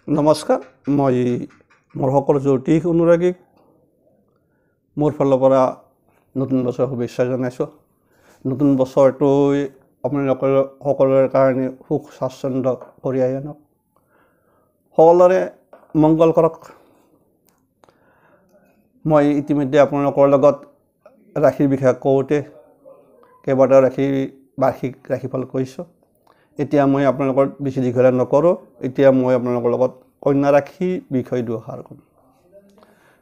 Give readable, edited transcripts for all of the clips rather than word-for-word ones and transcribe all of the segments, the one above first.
নমস্কাৰ মই মোৰ সকলো জ্যোতিষ অনুৰাগীক মোৰ ফালৰ পৰা নতুন বছৰৰ শুভেচ্ছা জনাইছোঁ। নতুন বছৰটোই আপোনালোকৰ সকলোৰে কাৰণে সুখ স্বাচ্ছন্দ্য কঢ়িয়াই আনক, সকলোৰে মংগল কৰক। মই ইতিমধ্যে আপোনালোকৰ লগত ৰাশিৰ বিষয়ে কওঁতে কেইবাটাও বাৰ্ষিক ৰাশিফল কৈছোঁ। এতিয়া মই আপোনালোকৰ বেছি দীঘলীয়া নকৰোঁ। এতিয়া মই আপোনালোকৰ লগত কন্যা ৰাশিৰ বিষয়ে দুআষাৰ ক'ম।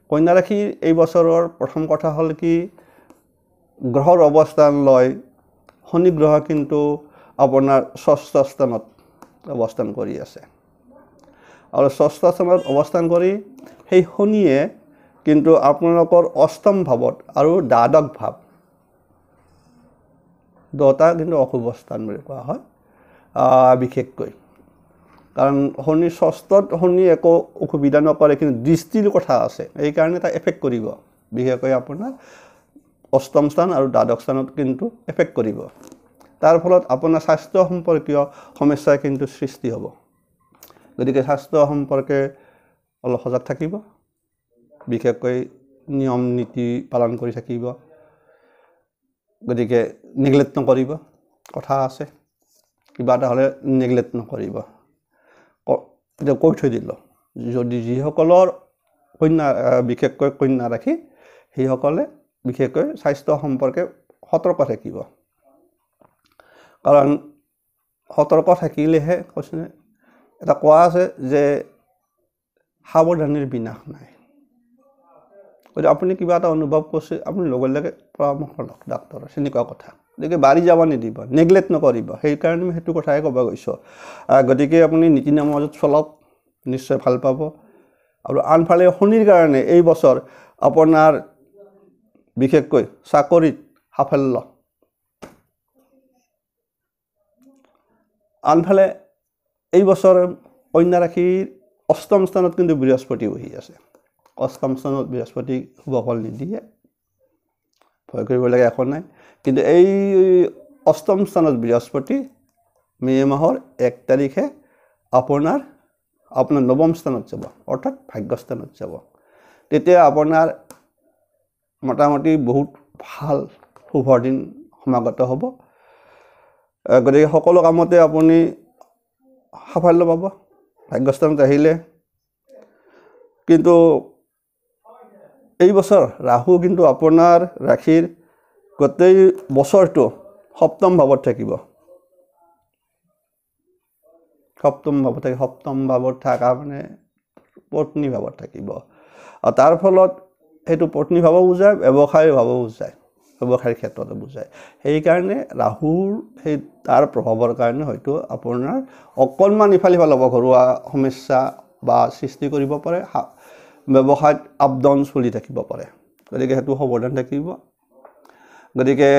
কন্যা ৰাশিৰ এই বছৰৰ প্ৰথম কথা হ'ল কি, গ্ৰহৰ অৱস্থান লয় শনি গ্ৰহ কিন্তু আপোনাৰ ষষ্ঠ স্থানত অৱস্থান কৰি আছে, আৰু ষষ্ঠ স্থানত অৱস্থান কৰি সেই শনিয়ে কিন্তু আপোনালোকৰ অষ্টম ভাৱত আৰু দ্বাদশ ভাৱ দুটা কিন্তু অশুভ স্থান বুলি কোৱা হয় বিশেষকৈ। কাৰণ শনি ষষ্ঠত শনি একো অসুবিধা নকৰে, কিন্তু দৃষ্টিৰ কথা আছে, এইকাৰণে তাক এফেক্ট কৰিব। বিশেষকৈ আপোনাৰ অষ্টম স্থান আৰু দ্বাদশ স্থানত কিন্তু এফেক্ট কৰিব। তাৰ ফলত আপোনাৰ স্বাস্থ্য সম্পৰ্কীয় সমস্যাৰ কিন্তু সৃষ্টি হ'ব। গতিকে স্বাস্থ্য সম্পৰ্কে অলপ সজাগ থাকিব, বিশেষকৈ নিয়ম নীতি পালন কৰি থাকিব। গতিকে নেগলেক্ট নকৰিব, কথা আছে, কিবা এটা হ'লে নেগলেক্ট নকৰিব। এতিয়া কৈ থৈ দিলোঁ, যদি যিসকলৰ বিশেষকৈ কন্যা ৰাশি, সেইসকলে বিশেষকৈ স্বাস্থ্য সম্পৰ্কে সতৰ্ক থাকিব। কাৰণ সতৰ্ক থাকিলেহে কৈছে, এটা কোৱা আছে যে সাৱধানীৰ বিনাশ নাই। গতিকে আপুনি কিবা এটা অনুভৱ কৰিছে, আপুনি লগে লগে পৰামৰ্শ লওক ডাক্তৰৰ, তেনেকুৱা কথা। গতিকে বাঢ়ি যাব নিদিব, নেগলেক্ট নকৰিব। সেইকাৰণে মই সেইটো কথাই ক'ব গৈছোঁ। গতিকে আপুনি নীতি নিয়মৰ মাজত চলক, নিশ্চয় ভাল পাব। আৰু আনফালে শনিৰ কাৰণে এই বছৰ আপোনাৰ বিশেষকৈ চাকৰিত সাফল্য। আনফালে এই বছৰ কন্যা ৰাশিৰ অষ্টম স্থানত কিন্তু বৃহস্পতি বহি আছে। অষ্টম স্থানত বৃহস্পতি শুভ ফল নিদিয়ে, ভয় কৰিবলগীয়া একো নাই। কিন্তু এই অষ্টম স্থানত বৃহস্পতি মে' মাহৰ 1 তাৰিখে আপোনাৰ নৱম স্থানত যাব, অৰ্থাৎ ভাগ্যস্থানত যাব। তেতিয়া আপোনাৰ মোটামুটি বহুত ভাল শুভ দিন সমাগত হ'ব। গতিকে সকলো কামতে আপুনি সাফল্য পাব ভাগ্যস্থানত আহিলে। কিন্তু এই বছৰ ৰাহু কিন্তু আপোনাৰ ৰাশিৰ গোটেই বছৰটো সপ্তম ভাৱত থাকিব। সপ্তম ভাৱত থকা মানে পত্নী ভাৱত থাকিব, আৰু তাৰ ফলত সেইটো পত্নী ভাৱো বুজায়, ব্যৱসায়ৰ ভাৱো বুজায়, ব্যৱসায়ৰ ক্ষেত্ৰতো বুজায়। সেইকাৰণে ৰাহুৰ তাৰ প্ৰভাৱৰ কাৰণে হয়তো আপোনাৰ অকণমান ইফালে সিফালে হ'ব, ঘৰুৱা সমস্যা বা সৃষ্টি কৰিব পাৰে, ব্যৱসায়ত আপ ডাউন চলি থাকিব পাৰে। গতিকে সেইটো সাৱধান থাকিব। গতিকে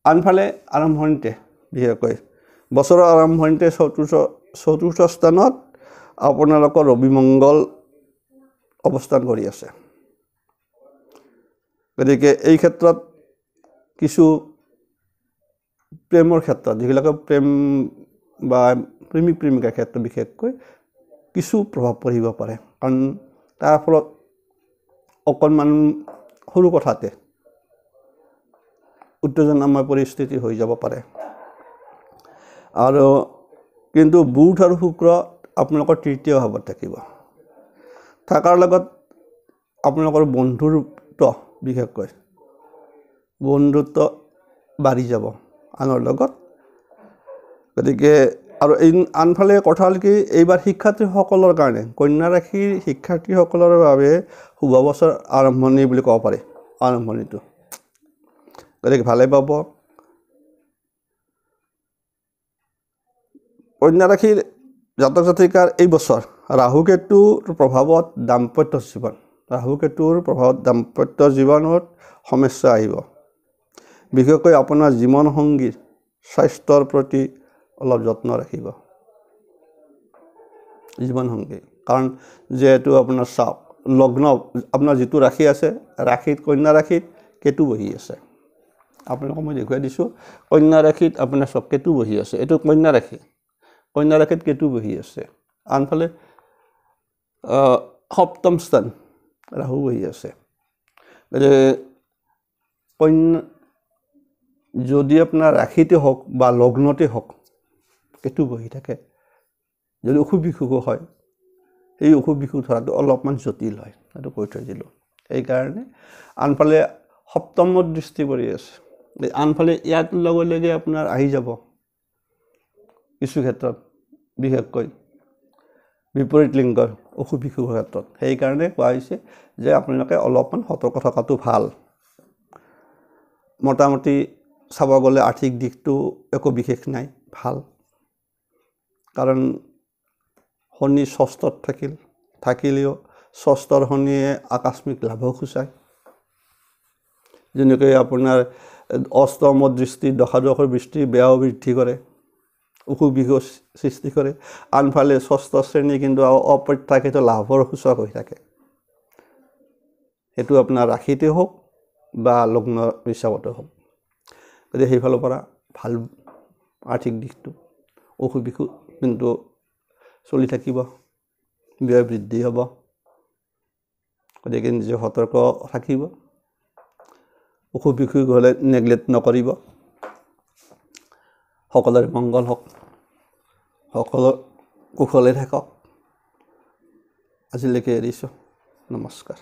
আনফালে আৰম্ভণিতে, বিশেষকৈ বছৰৰ আৰম্ভণিতে চতুৰ্থ স্থানত আপোনালোকৰ ৰবি মংগল অৱস্থান কৰি আছে। গতিকে এই ক্ষেত্ৰত কিছু প্ৰেমৰ ক্ষেত্ৰত, যিবিলাকে প্ৰেম বা প্ৰেমিক প্ৰেমিকাৰ ক্ষেত্ৰত বিশেষকৈ কিছু প্ৰভাৱ পৰিব পাৰে। কাৰণ তাৰ ফলত অকণমান সৰু কথাতে উত্তেজনাময় পৰিস্থিতি হৈ যাব পাৰে। আৰু কিন্তু বুধ আৰু শুক্ৰ আপোনালোকৰ তৃতীয় ভাৱত থাকিব। থকাৰ লগত আপোনালোকৰ বন্ধুত্ব, বিশেষকৈ বন্ধুত্ব বাঢ়ি যাব আনৰ লগত। গতিকে আৰু আনফালে কথা হ'ল কি, এইবাৰ শিক্ষাৰ্থীসকলৰ কাৰণে, কন্যা ৰাশিৰ শিক্ষাৰ্থীসকলৰ বাবে শুভ বছৰ আৰম্ভণি বুলি ক'ব পাৰি, আৰম্ভণিটো। গতিকে ভালে পাব। কন্যা ৰাশিৰ জাতক জাতিকাৰ এই বছৰ ৰাহু কেতুৰ প্ৰভাৱত দাম্পত্য জীৱনত সমস্যা আহিব। বিশেষকৈ আপোনাৰ জীৱন সংগীৰ স্বাস্থ্যৰ প্ৰতি অলপ যত্ন ৰাখিব। জীৱন সংগী, কাৰণ যিহেতু আপোনাৰ চাওক, লগ্ন আপোনাৰ যিটো ৰাশি আছে, ৰাশিত কন্যা ৰাশিত কেতু বহি আছে। আপোনালোকক মই দেখুৱাই দিছোঁ, কন্যা ৰাশিত আপোনাৰ চব কেতু বহি আছে। এইটো কন্যা ৰাশি, কন্যা ৰাশিত কেতু বহি আছে। আনফালে সপ্তম স্থান ৰাহু বহি আছে কন্যা যদি আপোনাৰ ৰাশিতে হওক বা লগ্নতে হওক কেতু বহি থাকে যদি অসুখ বিসুখ হয় এই অসুখ বিসুখ ধৰাটো অলপমান জটিল হয় এইটো কৈ থৈ দিলোঁ সেইকাৰণে আনফালে সপ্তমত দৃষ্টি পৰি আছে আনফালে ইয়াত লগে লগে আপোনাৰ আহি যাব কিছু ক্ষেত্ৰত বিশেষকৈ বিপৰীত লিংগৰ অসুখ বিসুখৰ ক্ষেত্ৰত সেইকাৰণে কোৱা হৈছে যে আপোনালোকে অলপমান সতৰ্ক থকাটো ভাল মোটামুটি চাব গ'লে আৰ্থিক দিশটো একো বিশেষ নাই ভাল কাৰণ শনি ষষ্ঠত থাকিলেও ষষ্ঠৰ শনিয়ে আকস্মিক লাভো সূচায় যেনেকৈ আপোনাৰ অষ্টমত দৃষ্টি দশাদশৰ দৃষ্টি বেয়াও বৃদ্ধি কৰে অসুখ বিসুখ সৃষ্টি কৰে আনফালে ষষ্ঠ শ্ৰেণী কিন্তু অপ্ৰত্যাশিত লাভৰ সূচক হৈ থাকে সেইটো আপোনাৰ ৰাশিতে হওক বা লগ্ন হিচাপতে হওক গতিকে সেইফালৰ পৰা ভাল আৰ্থিক দিশটো অসুখ বিসুখ কিন্তু চলি থাকিব ব্যয় বৃদ্ধি হ'ব গতিকে নিজে সতৰ্ক থাকিব অসুখ বিসুখ হ'লে নেগলেক্ট নকৰিব সকলোৰে মংগল হওক সকলো কুশলে থাকক আজিলৈকে এৰিছোঁ নমস্কাৰ